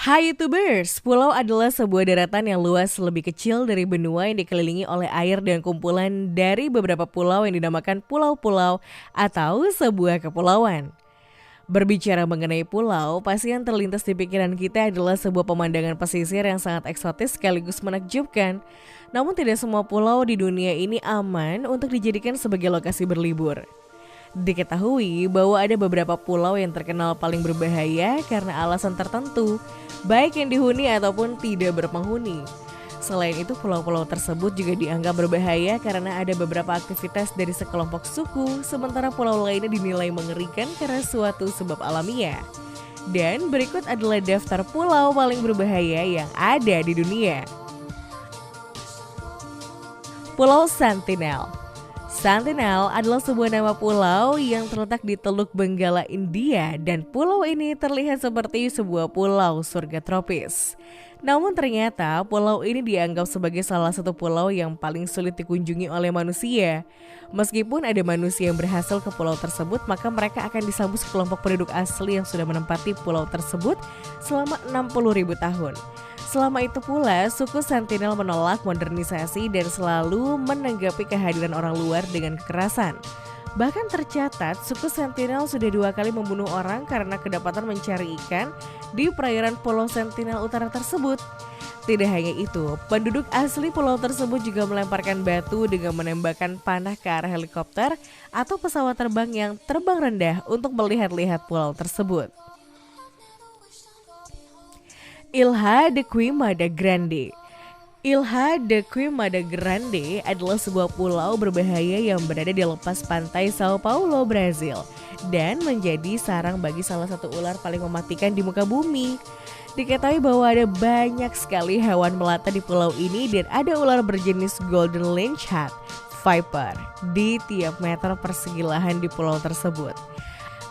Hai YouTubers, pulau adalah sebuah daratan yang luas lebih kecil dari benua yang dikelilingi oleh air dan kumpulan dari beberapa pulau yang dinamakan pulau-pulau atau sebuah kepulauan. Berbicara mengenai pulau, pasti yang terlintas di pikiran kita adalah sebuah pemandangan pesisir yang sangat eksotis sekaligus menakjubkan. Namun tidak semua pulau di dunia ini aman untuk dijadikan sebagai lokasi berlibur. Diketahui bahwa ada beberapa pulau yang terkenal paling berbahaya karena alasan tertentu, baik yang dihuni ataupun tidak berpenghuni. Selain itu, pulau-pulau tersebut juga dianggap berbahaya karena ada beberapa aktivitas dari sekelompok suku, sementara pulau lainnya dinilai mengerikan karena suatu sebab alamiah. Dan berikut adalah daftar pulau paling berbahaya yang ada di dunia. Pulau Sentinel. Sentinel adalah sebuah nama pulau yang terletak di Teluk Benggala, India, dan pulau ini terlihat seperti sebuah pulau surga tropis. Namun ternyata pulau ini dianggap sebagai salah satu pulau yang paling sulit dikunjungi oleh manusia. Meskipun ada manusia yang berhasil ke pulau tersebut, maka mereka akan disambut sekelompok penduduk asli yang sudah menempati pulau tersebut selama 60.000 tahun. Selama itu pula, suku Sentinel menolak modernisasi dan selalu menanggapi kehadiran orang luar dengan kekerasan. Bahkan tercatat, suku Sentinel sudah 2 kali membunuh orang karena kedapatan mencari ikan di perairan Pulau Sentinel Utara tersebut. Tidak hanya itu, penduduk asli pulau tersebut juga melemparkan batu dengan menembakkan panah ke arah helikopter atau pesawat terbang yang terbang rendah untuk melihat-lihat pulau tersebut. Ilha de Queimada Grande. Ilha de Queimada Grande adalah sebuah pulau berbahaya yang berada di lepas pantai Sao Paulo, Brazil, dan menjadi sarang bagi salah satu ular paling mematikan di muka bumi. Diketahui bahwa ada banyak sekali hewan melata di pulau ini dan ada ular berjenis Golden Lynchhead Viper di tiap meter persegi lahan di pulau tersebut.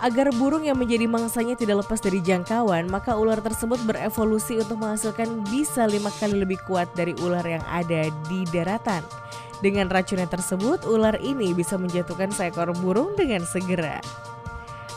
Agar burung yang menjadi mangsanya tidak lepas dari jangkauan, maka ular tersebut berevolusi untuk menghasilkan bisa 5 kali lebih kuat dari ular yang ada di daratan. Dengan racunnya tersebut, ular ini bisa menjatuhkan seekor burung dengan segera.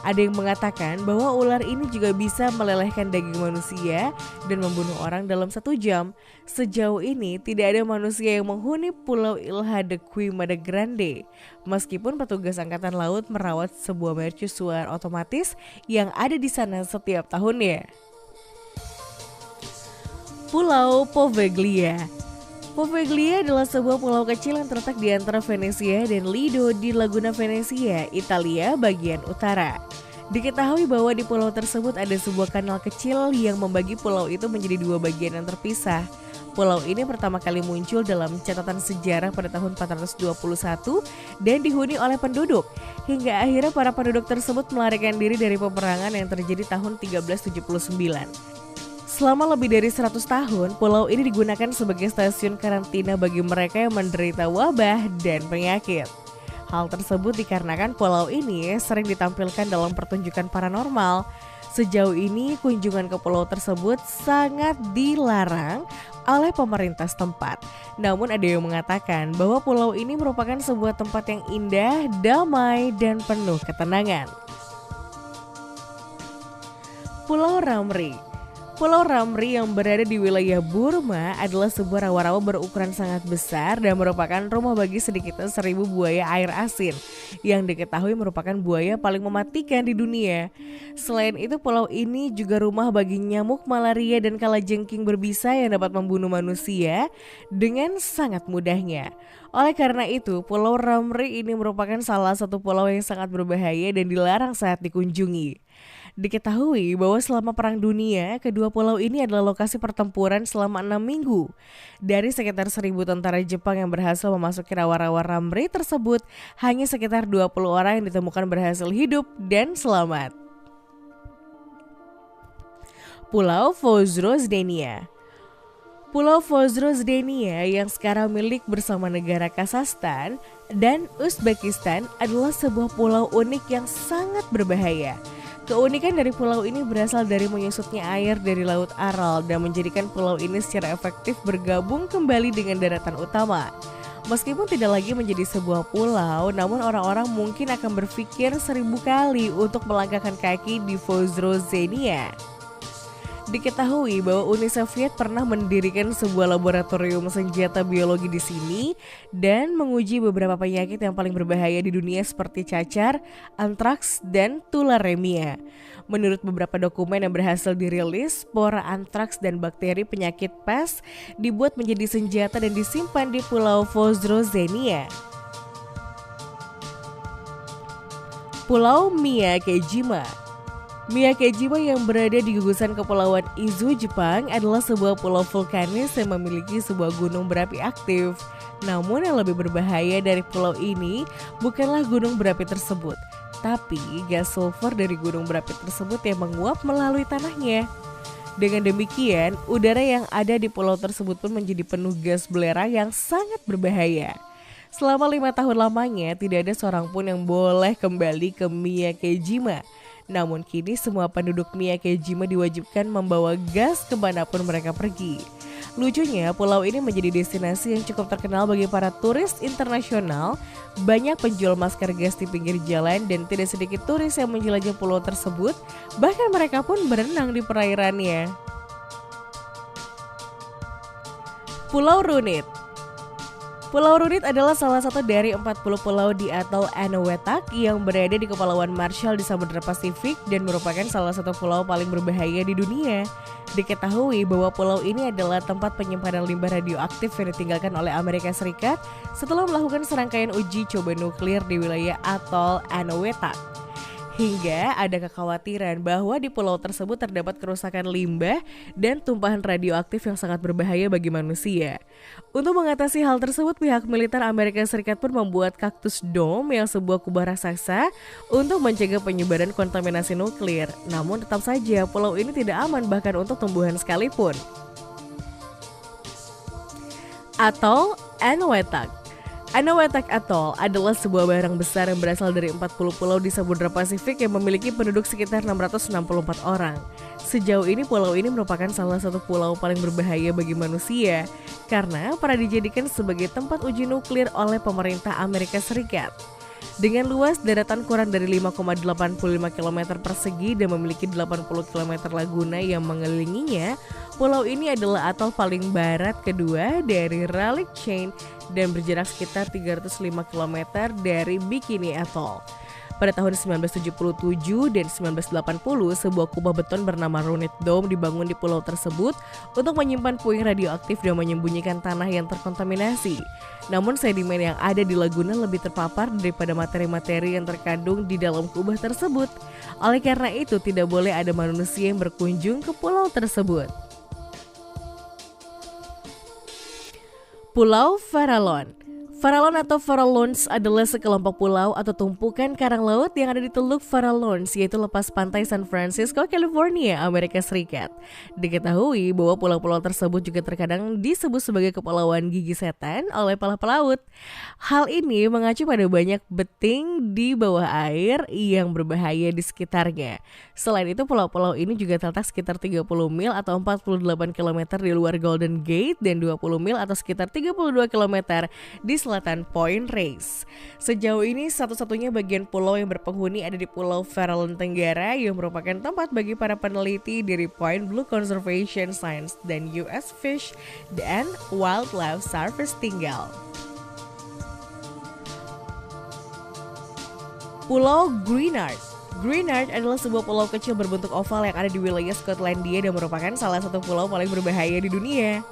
Ada yang mengatakan bahwa ular ini juga bisa melelehkan daging manusia dan membunuh orang dalam 1 jam. Sejauh ini tidak ada manusia yang menghuni pulau Ilha de Queimada Grande. Meskipun petugas angkatan laut merawat sebuah mercusuar otomatis yang ada di sana setiap tahunnya. Pulau Poveglia. Poveglia adalah sebuah pulau kecil yang terletak di antara Venesia dan Lido di Laguna Venezia, Italia bagian utara. Diketahui bahwa di pulau tersebut ada sebuah kanal kecil yang membagi pulau itu menjadi 2 bagian yang terpisah. Pulau ini pertama kali muncul dalam catatan sejarah pada tahun 421 dan dihuni oleh penduduk. Hingga akhirnya para penduduk tersebut melarikan diri dari peperangan yang terjadi tahun 1379. Selama lebih dari 100 tahun, pulau ini digunakan sebagai stasiun karantina bagi mereka yang menderita wabah dan penyakit. Hal tersebut dikarenakan pulau ini sering ditampilkan dalam pertunjukan paranormal. Sejauh ini, kunjungan ke pulau tersebut sangat dilarang oleh pemerintah setempat. Namun ada yang mengatakan bahwa pulau ini merupakan sebuah tempat yang indah, damai, dan penuh ketenangan. Pulau Ramri. Pulau Ramri yang berada di wilayah Burma adalah sebuah rawa-rawa berukuran sangat besar dan merupakan rumah bagi sedikitnya 1.000 buaya air asin yang diketahui merupakan buaya paling mematikan di dunia. Selain itu, pulau ini juga rumah bagi nyamuk malaria dan kalajengking berbisa yang dapat membunuh manusia dengan sangat mudahnya. Oleh karena itu, Pulau Ramri ini merupakan salah satu pulau yang sangat berbahaya dan dilarang saat dikunjungi. Diketahui bahwa selama Perang Dunia, kedua pulau ini adalah lokasi pertempuran selama 6 minggu. Dari sekitar 1.000 tentara Jepang yang berhasil memasuki rawa-rawa Ramri tersebut, hanya sekitar 20 orang yang ditemukan berhasil hidup dan selamat. Pulau Vozrozhdenia. Pulau Vozrozhdenia yang sekarang milik bersama negara Kazakhstan dan Uzbekistan adalah sebuah pulau unik yang sangat berbahaya. Keunikan dari pulau ini berasal dari menyusutnya air dari Laut Aral dan menjadikan pulau ini secara efektif bergabung kembali dengan daratan utama. Meskipun tidak lagi menjadi sebuah pulau, namun orang-orang mungkin akan berpikir 1000 kali untuk melangkahkan kaki di Vozrozhdenia. Diketahui bahwa Uni Soviet pernah mendirikan sebuah laboratorium senjata biologi di sini dan menguji beberapa penyakit yang paling berbahaya di dunia seperti cacar, antraks, dan tularemia. Menurut beberapa dokumen yang berhasil dirilis, spora antraks dan bakteri penyakit pes dibuat menjadi senjata dan disimpan di Pulau Vozrozhenia. Pulau Miyakejima. Miyakejima yang berada di gugusan Kepulauan Izu, Jepang adalah sebuah pulau vulkanis yang memiliki sebuah gunung berapi aktif. Namun yang lebih berbahaya dari pulau ini bukanlah gunung berapi tersebut, tapi gas sulfur dari gunung berapi tersebut yang menguap melalui tanahnya. Dengan demikian, udara yang ada di pulau tersebut pun menjadi penuh gas belerang yang sangat berbahaya. Selama 5 tahun lamanya, tidak ada seorang pun yang boleh kembali ke Miyakejima. Namun kini semua penduduk Miyakejima diwajibkan membawa gas kemanapun mereka pergi. Lucunya, pulau ini menjadi destinasi yang cukup terkenal bagi para turis internasional. Banyak penjual masker gas di pinggir jalan dan tidak sedikit turis yang menjelajah pulau tersebut. Bahkan mereka pun berenang di perairannya. Pulau Runit. Pulau Runit adalah salah satu dari 40 pulau di atol Eniwetok yang berada di Kepulauan Marshall di Samudra Pasifik dan merupakan salah satu pulau paling berbahaya di dunia. Diketahui bahwa pulau ini adalah tempat penyimpanan limbah radioaktif yang ditinggalkan oleh Amerika Serikat setelah melakukan serangkaian uji coba nuklir di wilayah atol Eniwetok. Hingga ada kekhawatiran bahwa di pulau tersebut terdapat kerusakan limbah dan tumpahan radioaktif yang sangat berbahaya bagi manusia. Untuk mengatasi hal tersebut, pihak militer Amerika Serikat pun membuat kaktus dome yang sebuah kubah raksasa untuk mencegah penyebaran kontaminasi nuklir. Namun tetap saja pulau ini tidak aman bahkan untuk tumbuhan sekalipun. Atol Eniwetok. Eniwetok Atoll adalah sebuah barang besar yang berasal dari 40 pulau di Samudra Pasifik yang memiliki penduduk sekitar 664 orang. Sejauh ini pulau ini merupakan salah satu pulau paling berbahaya bagi manusia karena pernah dijadikan sebagai tempat uji nuklir oleh pemerintah Amerika Serikat. Dengan luas daratan kurang dari 5,85 km persegi dan memiliki 80 km laguna yang mengelilinginya, pulau ini adalah atol paling barat kedua dari Raleigh Chain dan berjarak sekitar 305 km dari Bikini Atoll. Pada tahun 1977 dan 1980, sebuah kubah beton bernama Runit Dome dibangun di pulau tersebut untuk menyimpan puing radioaktif dan menyembunyikan tanah yang terkontaminasi. Namun sedimen yang ada di laguna lebih terpapar daripada materi-materi yang terkandung di dalam kubah tersebut. Oleh karena itu, tidak boleh ada manusia yang berkunjung ke pulau tersebut. Pulau Farallon. Farallon atau Farallones adalah sekelompok pulau atau tumpukan karang laut yang ada di Teluk Farallones, yaitu lepas pantai San Francisco, California, Amerika Serikat. Diketahui bahwa pulau-pulau tersebut juga terkadang disebut sebagai kepulauan gigi setan oleh para pelaut. Hal ini mengacu pada banyak beting di bawah air yang berbahaya di sekitarnya. Selain itu, pulau-pulau ini juga terletak sekitar 30 mil atau 48 km di luar Golden Gate dan 20 mil atau sekitar 32 km di selatan Point Reyes. Sejauh ini satu-satunya bagian pulau yang berpenghuni ada di Pulau Farallon Tenggara yang merupakan tempat bagi para peneliti dari Point Blue Conservation Science dan US Fish and Wildlife Service tinggal. Pulau Greenard. Greenard adalah sebuah pulau kecil berbentuk oval yang ada di wilayah Skotlandia dan merupakan salah satu pulau paling berbahaya di dunia.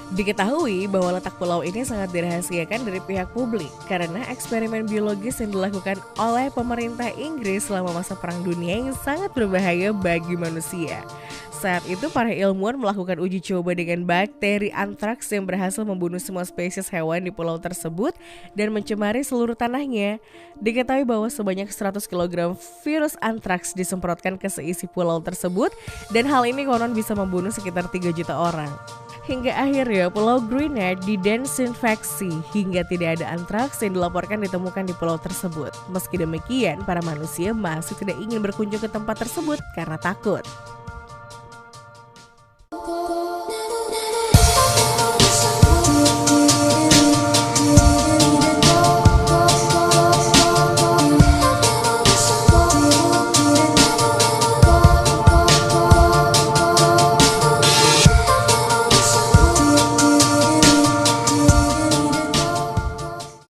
Diketahui bahwa letak pulau ini sangat dirahasiakan dari pihak publik karena eksperimen biologis yang dilakukan oleh pemerintah Inggris selama masa Perang Dunia yang sangat berbahaya bagi manusia. Saat itu para ilmuwan melakukan uji coba dengan bakteri antraks yang berhasil membunuh semua spesies hewan di pulau tersebut dan mencemari seluruh tanahnya. Diketahui bahwa sebanyak 100 kg virus antraks disemprotkan ke seisi pulau tersebut dan hal ini konon bisa membunuh sekitar 3 juta orang. Hingga akhirnya Pulau Greenard didesinfeksi hingga tidak ada antraks yang dilaporkan ditemukan di pulau tersebut. Meski demikian, para manusia masih tidak ingin berkunjung ke tempat tersebut karena takut.